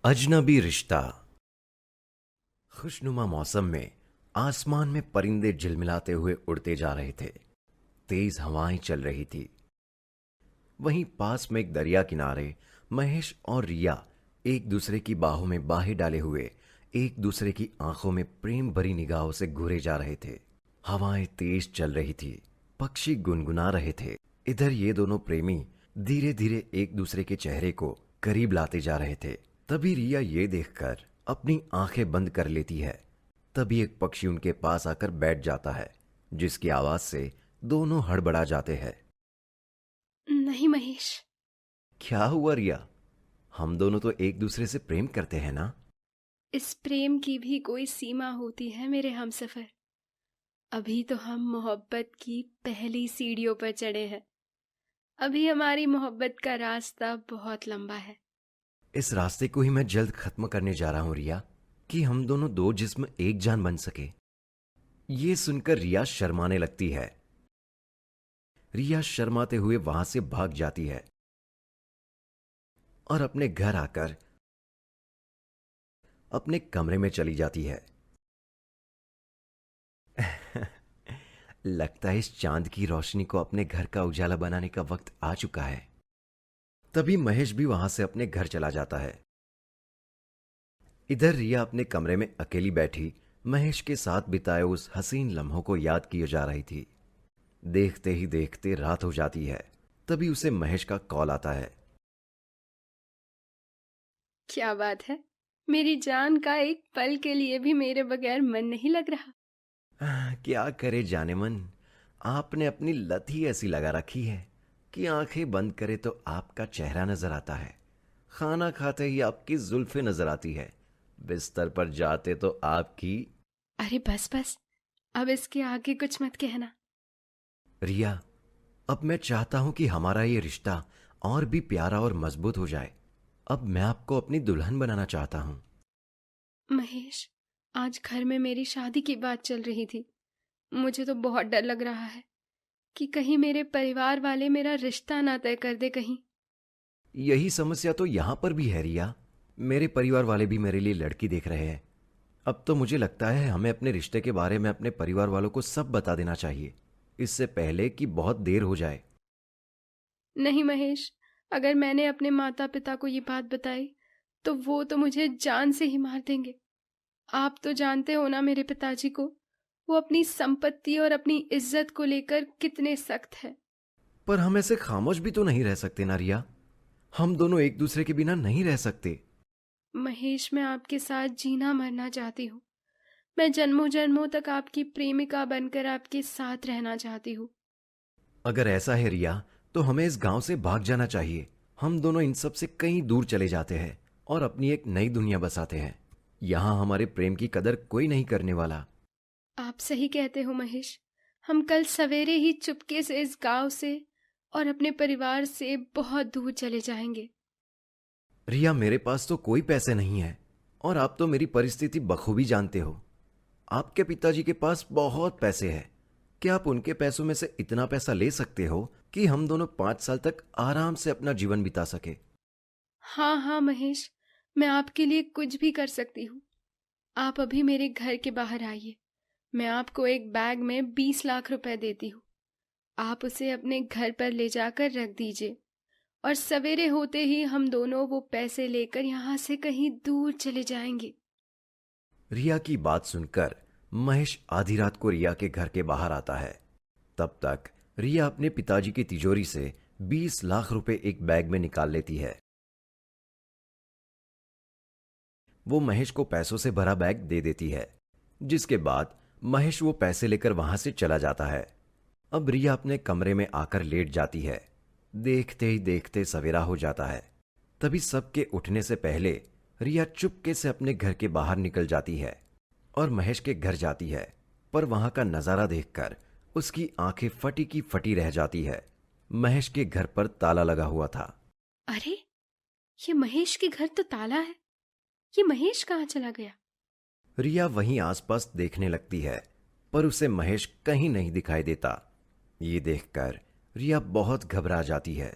अजनबी रिश्ता। खुशनुमा मौसम में आसमान में परिंदे झिलमिलाते हुए उड़ते जा रहे थे। तेज हवाएं चल रही थी। वहीं पास में एक दरिया किनारे महेश और रिया एक दूसरे की बाहों में बाहें डाले हुए एक दूसरे की आंखों में प्रेम भरी निगाहों से घूरे जा रहे थे। हवाएं तेज चल रही थी। पक्षी गुनगुना रहे थे। इधर ये दोनों प्रेमी धीरे धीरे एक दूसरे के चेहरे को करीब लाते जा रहे थे। तभी रिया ये देखकर अपनी आंखें बंद कर लेती है। तभी एक पक्षी उनके पास आकर बैठ जाता है, जिसकी आवाज से दोनों हड़बड़ा जाते हैं। नहीं महेश। क्या हुआ रिया? हम दोनों तो एक दूसरे से प्रेम करते हैं ना? इस प्रेम की भी कोई सीमा होती है मेरे हमसफर। अभी तो हम मोहब्बत की पहली सीढ़ियों पर चढ़े हैं। अभी हमारी मोहब्बत का रास्ता बहुत लंबा है। इस रास्ते को ही मैं जल्द खत्म करने जा रहा हूं रिया, कि हम दोनों दो जिस्म एक जान बन सके। ये सुनकर रिया शर्माने लगती है। रिया शर्माते हुए वहां से भाग जाती है और अपने घर आकर अपने कमरे में चली जाती है। लगता है इस चांद की रोशनी को अपने घर का उजाला बनाने का वक्त आ चुका है। तभी महेश भी वहां से अपने घर चला जाता है। इधर रिया अपने कमरे में अकेली बैठी महेश के साथ बिताए उस हसीन लम्हों को याद किए जा रही थी। देखते ही देखते रात हो जाती है। तभी उसे महेश का कॉल आता है। क्या बात है, मेरी जान का एक पल के लिए भी मेरे बगैर मन नहीं लग रहा। क्या करे जाने मन, आपने अपनी लत ही ऐसी लगा रखी है कि आंखें बंद करे तो आपका चेहरा नजर आता है, खाना खाते ही आपकी जुल्फें नजर आती है, बिस्तर पर जाते तो आपकी। अरे बस बस, अब इसके आगे कुछ मत कहना। रिया, अब मैं चाहता हूं कि हमारा ये रिश्ता और भी प्यारा और मजबूत हो जाए। अब मैं आपको अपनी दुल्हन बनाना चाहता हूं। महेश, आज घर में मेरी शादी की बात चल रही थी। मुझे तो बहुत डर लग रहा है कि कहीं मेरे परिवार वाले मेरा रिश्ता ना तय कर दे कहीं। यही समस्या तो यहां पर भी है रिया। मेरे परिवार वाले भी मेरे लिए लड़की देख रहे हैं। अब तो मुझे लगता है हमें अपने रिश्ते के बारे में अपने परिवार वालों को सब बता देना चाहिए, इससे पहले कि बहुत देर हो जाए। नहीं महेश, अगर मैंने अपने माता पिता को ये बात बताई तो वो तो मुझे जान से ही मार देंगे। आप तो जानते हो ना मेरे पिताजी को, वो अपनी संपत्ति और अपनी इज्जत को लेकर कितने सख्त है। पर हम ऐसे खामोश भी तो नहीं रह सकते ना रिया। हम दोनों एक दूसरे के बिना नहीं रह सकते। महेश, मैं आपके साथ जीना मरना चाहती हूँ। मैं जन्मों जन्मों तक आपकी प्रेमिका बनकर आपके साथ रहना चाहती हूँ। अगर ऐसा है रिया, तो हमें इस गांव से भाग जाना चाहिए। हम दोनों इन सब से कहीं दूर चले जाते हैं और अपनी एक नई दुनिया बसाते हैं। यहां हमारे प्रेम की कदर कोई नहीं करने वाला। आप सही कहते हो महेश। हम कल सवेरे ही चुपके से इस गांव से और अपने परिवार से बहुत दूर चले जाएंगे। रिया, मेरे पास तो कोई पैसे नहीं है और आप तो मेरी परिस्थिति बखूबी जानते हो। आपके पिताजी के पास बहुत पैसे हैं। क्या आप उनके पैसों में से इतना पैसा ले सकते हो कि हम दोनों 5 साल तक आराम से अपना जीवन बिता सके? हाँ हाँ महेश, मैं आपके लिए कुछ भी कर सकती हूँ। आप अभी मेरे घर के बाहर आइए। मैं आपको एक बैग में 20 लाख रुपए देती हूँ। आप उसे अपने घर पर ले जाकर रख दीजिए और सवेरे होते ही हम दोनों वो पैसे लेकर यहाँ से कहीं दूर चले जाएंगे। रिया की बात सुनकर महेश आधी रात को रिया के घर के बाहर आता है। तब तक रिया अपने पिताजी की तिजोरी से 20 लाख रुपए एक बैग में निकाल लेती है। वो महेश को पैसों से भरा बैग दे देती है, जिसके बाद महेश वो पैसे लेकर वहां से चला जाता है। अब रिया अपने कमरे में आकर लेट जाती है। देखते ही देखते सवेरा हो जाता है। तभी सबके उठने से पहले रिया चुपके से अपने घर के बाहर निकल जाती है और महेश के घर जाती है। पर वहां का नजारा देखकर उसकी आंखें फटी की फटी रह जाती है। महेश के घर पर ताला लगा हुआ था। अरे, ये महेश के घर तो ताला है। ये महेश कहाँ चला गया? रिया वहीं आसपास देखने लगती है, पर उसे महेश कहीं नहीं दिखाई देता। ये देखकर रिया बहुत घबरा जाती है।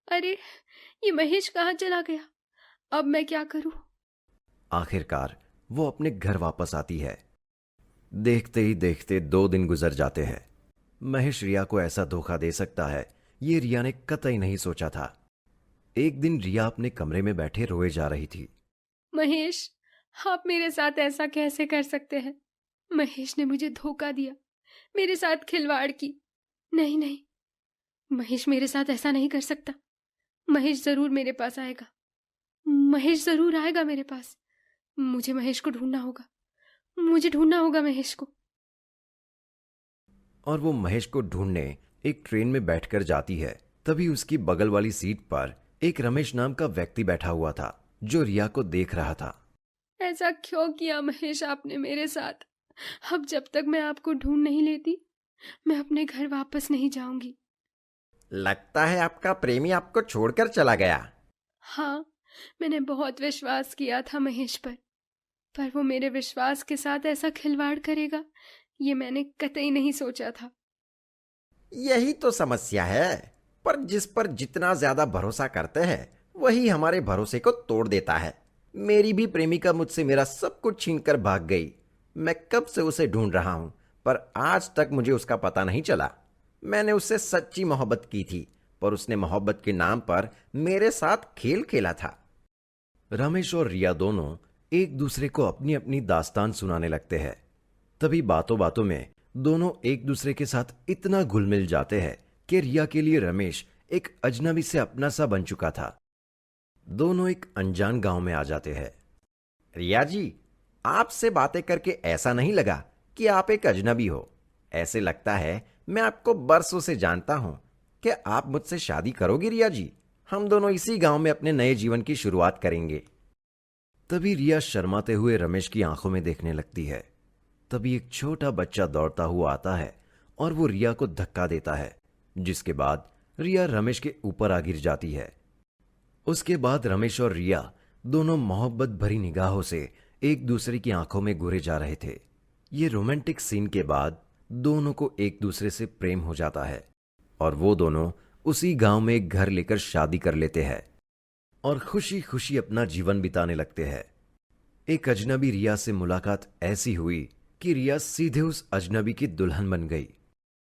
अरे, ये महेश कहाँ चला गया? अब मैं क्या करूं? आखिरकार वो अपने घर वापस आती है। देखते ही देखते 2 दिन गुजर जाते हैं। महेश रिया को ऐसा धोखा दे सकता है, ये रिया ने कतई नहीं सोचा था। एक दिन रिया अपने कमरे में बैठे रोए जा रही थी। महेश, आप मेरे साथ ऐसा कैसे कर सकते हैं? महेश ने मुझे धोखा दिया, मेरे साथ खिलवाड़ की। नहीं नहीं, महेश मेरे साथ ऐसा नहीं कर सकता। महेश जरूर मेरे पास आएगा। महेश जरूर आएगा मेरे पास। मुझे महेश को ढूंढना होगा। मुझे ढूंढना होगा महेश को। और वो महेश को ढूंढने एक ट्रेन में बैठकर जाती है। तभी उसकी बगल वाली सीट पर एक रमेश नाम का व्यक्ति बैठा हुआ था, जो रिया को देख रहा था। ऐसा क्यों किया महेश आपने मेरे साथ? अब जब तक मैं आपको ढूंढ नहीं लेती, मैं अपने घर वापस नहीं जाऊंगी। लगता है आपका प्रेमी आपको छोड़कर चला गया। हाँ, मैंने बहुत विश्वास किया था महेश पर वो मेरे विश्वास के साथ ऐसा खिलवाड़ करेगा, ये मैंने कतई नहीं सोचा था। यही तो समस्या है। जिस पर जितना ज्यादा भरोसा करते हैं, वही हमारे भरोसे को तोड़ देता है। मेरी भी प्रेमिका मुझसे मेरा सब कुछ छीनकर भाग गई। मैं कब से उसे ढूंढ रहा हूं, पर आज तक मुझे उसका पता नहीं चला। मैंने उससे सच्ची मोहब्बत की थी, पर उसने मोहब्बत के नाम पर मेरे साथ खेल खेला था। रमेश और रिया दोनों एक दूसरे को अपनी अपनी दास्तान सुनाने लगते हैं। तभी बातों बातों में दोनों एक दूसरे के साथ इतना घुल मिल जाते हैं कि रिया के लिए रमेश एक अजनबी से अपना सा बन चुका था। दोनों एक अनजान गांव में आ जाते हैं। रिया जी, आपसे बातें करके ऐसा नहीं लगा कि आप एक अजनबी हो। ऐसे लगता है मैं आपको बरसों से जानता हूं। क्या आप मुझसे शादी करोगी रिया जी? हम दोनों इसी गांव में अपने नए जीवन की शुरुआत करेंगे। तभी रिया शर्माते हुए रमेश की आंखों में देखने लगती है। तभी एक छोटा बच्चा दौड़ता हुआ आता है और वो रिया को धक्का देता है, जिसके बाद रिया रमेश के ऊपर आ गिर जाती है। उसके बाद रमेश और रिया दोनों मोहब्बत भरी निगाहों से एक दूसरे की आंखों में घूरे जा रहे थे। ये रोमांटिक सीन के बाद दोनों को एक दूसरे से प्रेम हो जाता है और वो दोनों उसी गांव में एक घर लेकर शादी कर लेते हैं और खुशी खुशी अपना जीवन बिताने लगते हैं। एक अजनबी रिया से मुलाकात ऐसी हुई कि रिया सीधे उस अजनबी की दुल्हन बन गई।